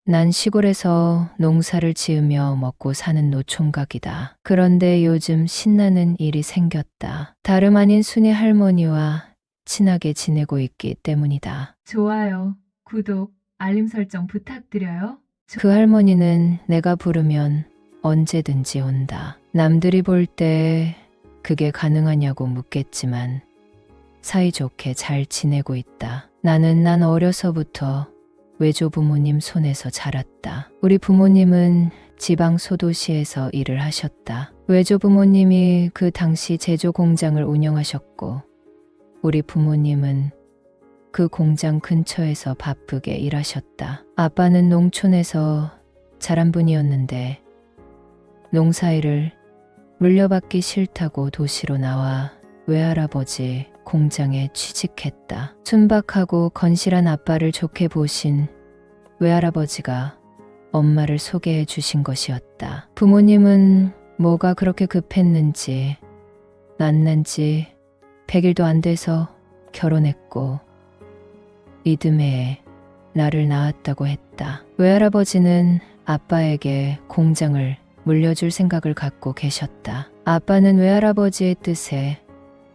난 시골에서 농사를 지으며 먹고 사는 노총각이다. 그런데 요즘 신나는 일이 생겼다. 다름 아닌 순이 할머니와 친하게 지내고 있기 때문이다. 좋아요, 구독, 알림 설정 부탁드려요. 그 할머니는 내가 부르면 언제든지 온다. 남들이 볼 때 그게 가능하냐고 묻겠지만 사이좋게 잘 지내고 있다. 난 어려서부터 외조 부모님 손에서 자랐다. 우리 부모님은 지방 소도시에서 일을 하셨다. 외조 부모님이 그 당시 제조 공장을 운영하셨고 우리 부모님은 그 공장 근처에서 바쁘게 일하셨다. 아빠는 농촌에서 자란 분이었는데 농사일을 물려받기 싫다고 도시로 나와 외할아버지 공장에 취직했다. 순박하고 건실한 아빠를 좋게 보신 외할아버지가 엄마를 소개해 주신 것이었다. 부모님은 뭐가 그렇게 급했는지 만난 지 100일도 안 돼서 결혼했고 이듬해에 나를 낳았다고 했다. 외할아버지는 아빠에게 공장을 물려줄 생각을 갖고 계셨다. 아빠는 외할아버지의 뜻에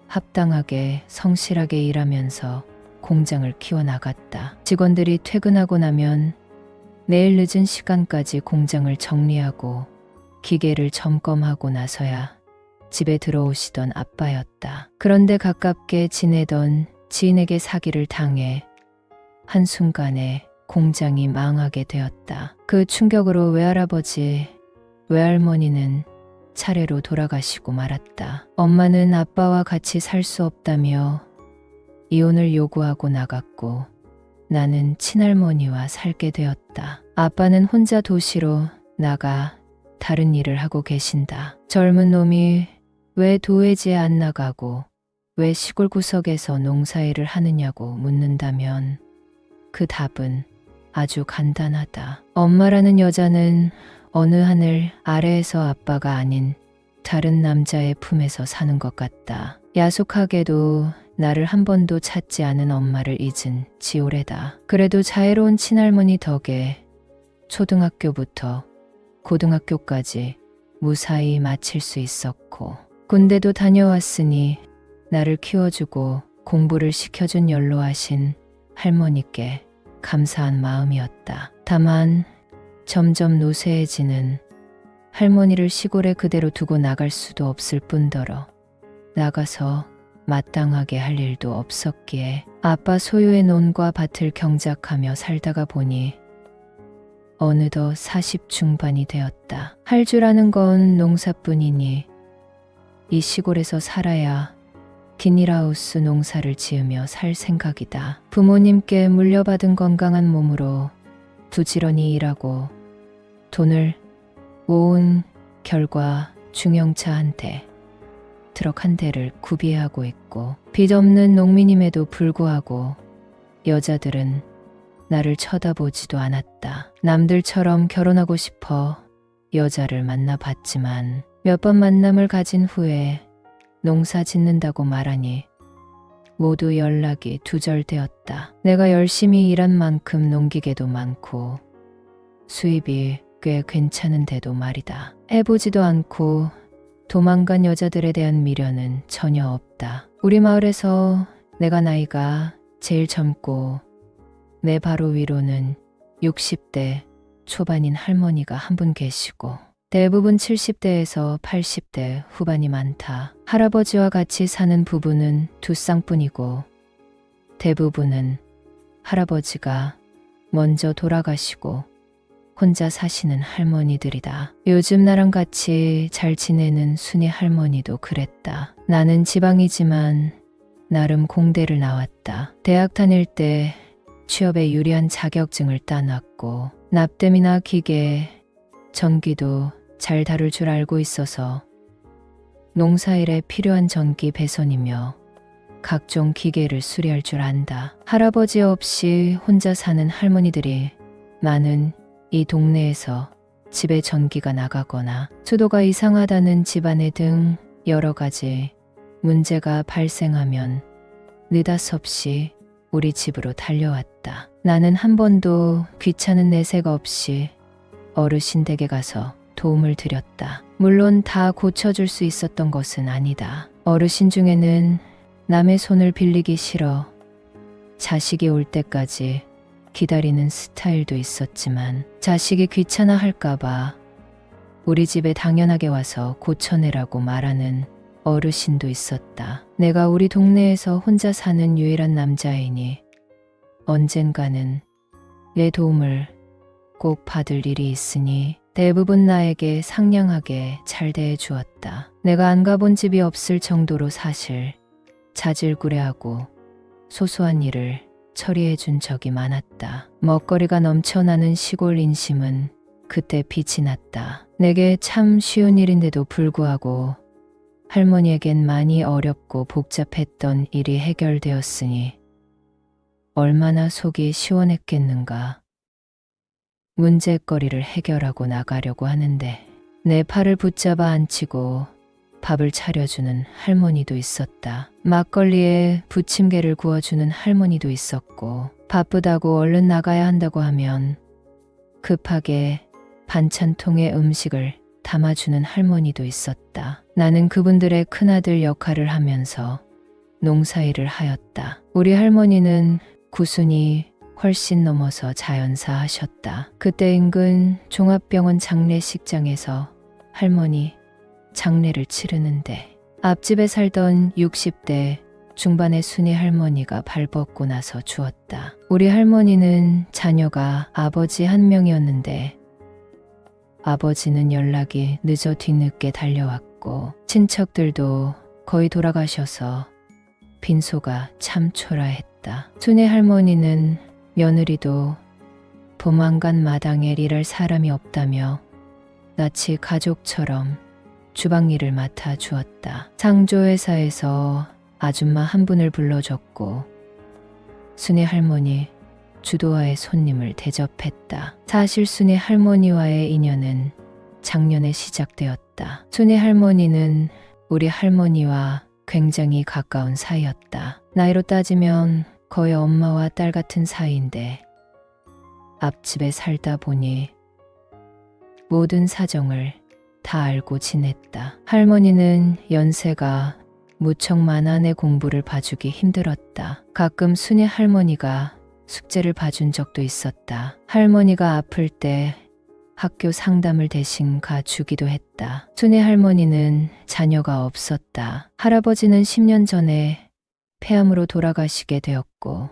합당하게 성실하게 일하면서 공장을 키워나갔다. 직원들이 퇴근하고 나면 내일 늦은 시간까지 공장을 정리하고 기계를 점검하고 나서야 집에 들어오시던 아빠였다. 그런데 가깝게 지내던 지인에게 사기를 당해 한순간에 공장이 망하게 되었다. 그 충격으로 외할아버지, 외할머니는 차례로 돌아가시고 말았다. 엄마는 아빠와 같이 살 수 없다며 이혼을 요구하고 나갔고 나는 친할머니와 살게 되었다. 아빠는 혼자 도시로 나가 다른 일을 하고 계신다. 젊은 놈이 왜 도회지에 안 나가고 왜 시골 구석에서 농사일을 하느냐고 묻는다면 그 답은 아주 간단하다. 엄마라는 여자는 어느 하늘 아래에서 아빠가 아닌 다른 남자의 품에서 사는 것 같다. 야속하게도 나를 한 번도 찾지 않은 엄마를 잊은 지 오래다. 그래도 자애로운 친할머니 덕에 초등학교부터 고등학교까지 무사히 마칠 수 있었고 군대도 다녀왔으니 나를 키워주고 공부를 시켜준 연로하신 할머니께 감사한 마음이었다. 다만 점점 노쇠해지는 할머니를 시골에 그대로 두고 나갈 수도 없을 뿐더러 나가서 마땅하게 할 일도 없었기에 아빠 소유의 논과 밭을 경작하며 살다가 보니 어느덧 40 중반이 되었다. 할 줄 아는 건 농사뿐이니 이 시골에서 살아야 비닐하우스 농사를 지으며 살 생각이다. 부모님께 물려받은 건강한 몸으로 부지런히 일하고 돈을 모은 결과 중형차 한 대, 트럭 한 대를 구비하고 있고 빚 없는 농민임에도 불구하고 여자들은 나를 쳐다보지도 않았다. 남들처럼 결혼하고 싶어 여자를 만나봤지만 몇 번 만남을 가진 후에 농사 짓는다고 말하니 모두 연락이 두절되었다. 내가 열심히 일한 만큼 농기계도 많고 수입이 꽤 괜찮은데도 말이다. 해보지도 않고 도망간 여자들에 대한 미련은 전혀 없다. 우리 마을에서 내가 나이가 제일 젊고 내 바로 위로는 60대 초반인 할머니가 한 분 계시고 대부분 70대에서 80대 후반이 많다. 할아버지와 같이 사는 부부는 두 쌍뿐이고 대부분은 할아버지가 먼저 돌아가시고 혼자 사시는 할머니들이다. 요즘 나랑 같이 잘 지내는 순이 할머니도 그랬다. 나는 지방이지만 나름 공대를 나왔다. 대학 다닐 때 취업에 유리한 자격증을 따놨고 납땜이나 기계, 전기도 잘 다룰 줄 알고 있어서 농사일에 필요한 전기 배선이며 각종 기계를 수리할 줄 안다. 할아버지 없이 혼자 사는 할머니들이 많은 이 동네에서 집에 전기가 나가거나 수도가 이상하다는 집안의 등 여러 가지 문제가 발생하면 느닷없이 우리 집으로 달려왔다. 나는 한 번도 귀찮은 내색 없이 어르신 댁에 가서 도움을 드렸다. 물론 다 고쳐줄 수 있었던 것은 아니다. 어르신 중에는 남의 손을 빌리기 싫어 자식이 올 때까지 기다리는 스타일도 있었지만 자식이 귀찮아 할까봐 우리 집에 당연하게 와서 고쳐내라고 말하는 어르신도 있었다. 내가 우리 동네에서 혼자 사는 유일한 남자이니 언젠가는 내 도움을 꼭 받을 일이 있으니 대부분 나에게 상냥하게 잘 대해 주었다. 내가 안 가본 집이 없을 정도로 사실 자질구레하고 소소한 일을 처리해 준 적이 많았다. 먹거리가 넘쳐나는 시골 인심은 그때 빛이 났다. 내게 참 쉬운 일인데도 불구하고 할머니에겐 많이 어렵고 복잡했던 일이 해결되었으니 얼마나 속이 시원했겠는가. 문제거리를 해결하고 나가려고 하는데 내 팔을 붙잡아 앉히고 밥을 차려주는 할머니도 있었다. 막걸리에 부침개를 구워주는 할머니도 있었고 바쁘다고 얼른 나가야 한다고 하면 급하게 반찬통에 음식을 담아주는 할머니도 있었다. 나는 그분들의 큰아들 역할을 하면서 농사일을 하였다. 우리 할머니는 구순이 훨씬 넘어서 자연사 하셨다. 그때 인근 종합병원 장례식장에서 할머니 장례를 치르는데 앞집에 살던 60대 중반의 순이 할머니가 발벗고 나서 주었다. 우리 할머니는 자녀가 아버지 한 명이었는데 아버지는 연락이 늦어 뒤늦게 달려왔고 친척들도 거의 돌아가셔서 빈소가 참 초라했다. 순이 할머니는 며느리도 도망간 마당에 일할 사람이 없다며 낯이 가족처럼 주방일을 맡아 주었다. 상조회사에서 아줌마 한 분을 불러줬고 순이 할머니 주도하에 손님을 대접했다. 사실 순이 할머니와의 인연은 작년에 시작되었다. 순이 할머니는 우리 할머니와 굉장히 가까운 사이였다. 나이로 따지면 거의 엄마와 딸 같은 사이인데 앞집에 살다 보니 모든 사정을 다 알고 지냈다. 할머니는 연세가 무척 많아 내 공부를 봐주기 힘들었다. 가끔 순이 할머니가 숙제를 봐준 적도 있었다. 할머니가 아플 때 학교 상담을 대신 가주기도 했다. 순이 할머니는 자녀가 없었다. 할아버지는 10년 전에 폐암으로 돌아가시게 되었고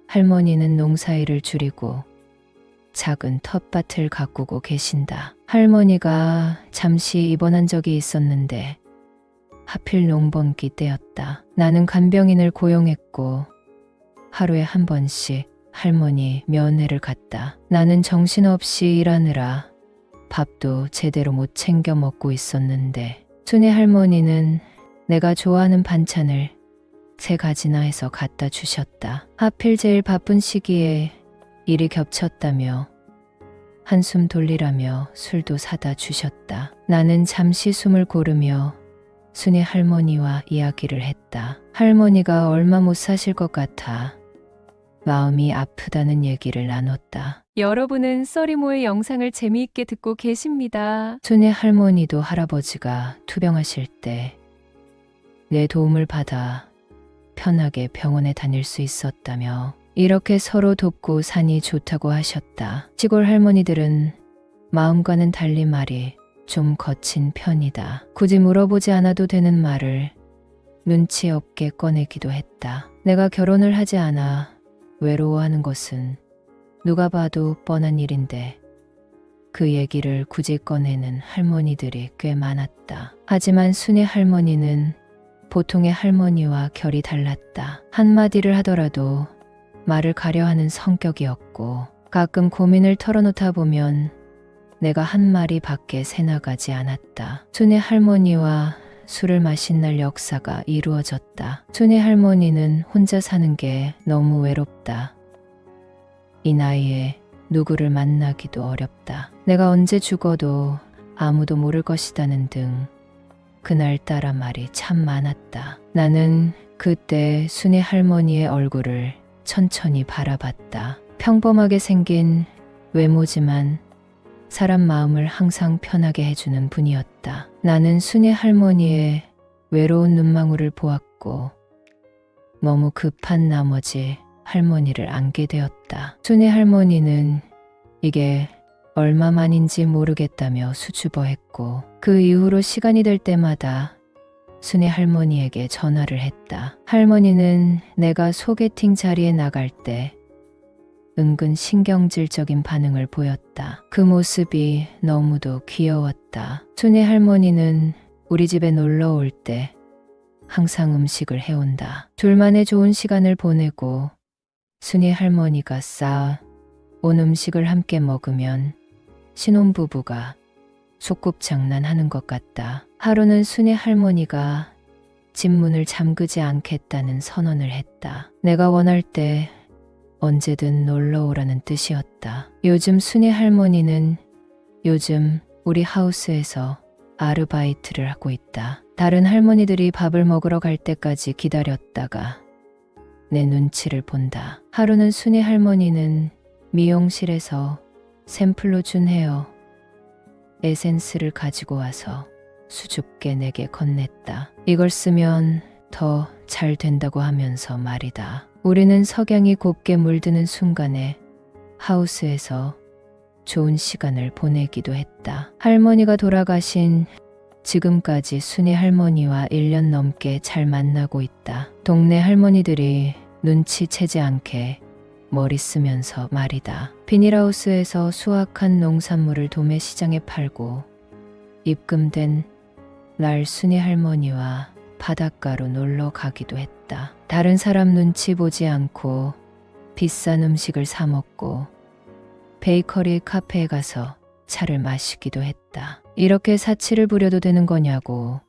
할머니는 농사일을 줄이고 작은 텃밭을 가꾸고 계신다. 할머니가 잠시 입원한 적이 있었는데 하필 농번기 때였다. 나는 간병인을 고용했고 하루에 한 번씩 할머니 면회를 갔다. 나는 정신없이 일하느라 밥도 제대로 못 챙겨 먹고 있었는데 순이 할머니는 내가 좋아하는 반찬을 3가지나 해서 갖다 주셨다. 하필 제일 바쁜 시기에 일이 겹쳤다며 한숨 돌리라며 술도 사다 주셨다. 나는 잠시 숨을 고르며 순이 할머니와 이야기를 했다. 할머니가 얼마 못 사실 것 같아 마음이 아프다는 얘기를 나눴다. 여러분은 써리모의 영상을 재미있게 듣고 계십니다. 순이 할머니도 할아버지가 투병하실 때 내 도움을 받아 편하게 병원에 다닐 수 있었다며 이렇게 서로 돕고 사니 좋다고 하셨다. 시골 할머니들은 마음과는 달리 말이 좀 거친 편이다. 굳이 물어보지 않아도 되는 말을 눈치 없게 꺼내기도 했다. 내가 결혼을 하지 않아 외로워하는 것은 누가 봐도 뻔한 일인데 그 얘기를 굳이 꺼내는 할머니들이 꽤 많았다. 하지만 순이 할머니는 보통의 할머니와 결이 달랐다. 한마디를 하더라도 말을 가려하는 성격이었고 가끔 고민을 털어놓다 보면 내가 한 말이 밖에 새나가지 않았다. 순이 할머니와 술을 마신 날 역사가 이루어졌다. 순이 할머니는 혼자 사는 게 너무 외롭다. 이 나이에 누구를 만나기도 어렵다. 내가 언제 죽어도 아무도 모를 것이다는 등 그날따라 말이 참 많았다. 나는 그때 순이 할머니의 얼굴을 천천히 바라봤다. 평범하게 생긴 외모지만 사람 마음을 항상 편하게 해주는 분이었다. 나는 순이 할머니의 외로운 눈망울을 보았고 너무 급한 나머지 할머니를 안게 되었다. 순이 할머니는 이게 얼마만인지 모르겠다며 수줍어했고 그 이후로 시간이 될 때마다 순이 할머니에게 전화를 했다. 할머니는 내가 소개팅 자리에 나갈 때 은근 신경질적인 반응을 보였다. 그 모습이 너무도 귀여웠다. 순이 할머니는 우리 집에 놀러 올 때 항상 음식을 해온다. 둘만의 좋은 시간을 보내고 순이 할머니가 쌓아 온 음식을 함께 먹으면 신혼부부가 소꿉장난하는 것 같다. 하루는 순이 할머니가 집 문을 잠그지 않겠다는 선언을 했다. 내가 원할 때 언제든 놀러 오라는 뜻이었다. 요즘 순이 할머니는 우리 하우스에서 아르바이트를 하고 있다. 다른 할머니들이 밥을 먹으러 갈 때까지 기다렸다가 내 눈치를 본다. 하루는 순이 할머니는 미용실에서 샘플로 준 헤어 에센스를 가지고 와서 수줍게 내게 건넸다. 이걸 쓰면 더 잘 된다고 하면서 말이다. 우리는 석양이 곱게 물드는 순간에 하우스에서 좋은 시간을 보내기도 했다. 할머니가 돌아가신 지금까지 순이 할머니와 1년 넘게 잘 만나고 있다. 동네 할머니들이 눈치채지 않게 머리 쓰면서 말이다. 비닐하우스에서 수확한 농산물을 도매시장에 팔고 입금된 날 순이 할머니와 바닷가로 놀러 가기도 했다. 다른 사람 눈치 보지 않고 비싼 음식을 사 먹고 베이커리 카페에 가서 차를 마시기도 했다. 이렇게 사치를 부려도 되는 거냐고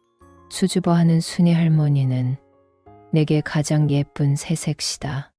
수줍어하는 순이 할머니는 내게 가장 예쁜 새색시다.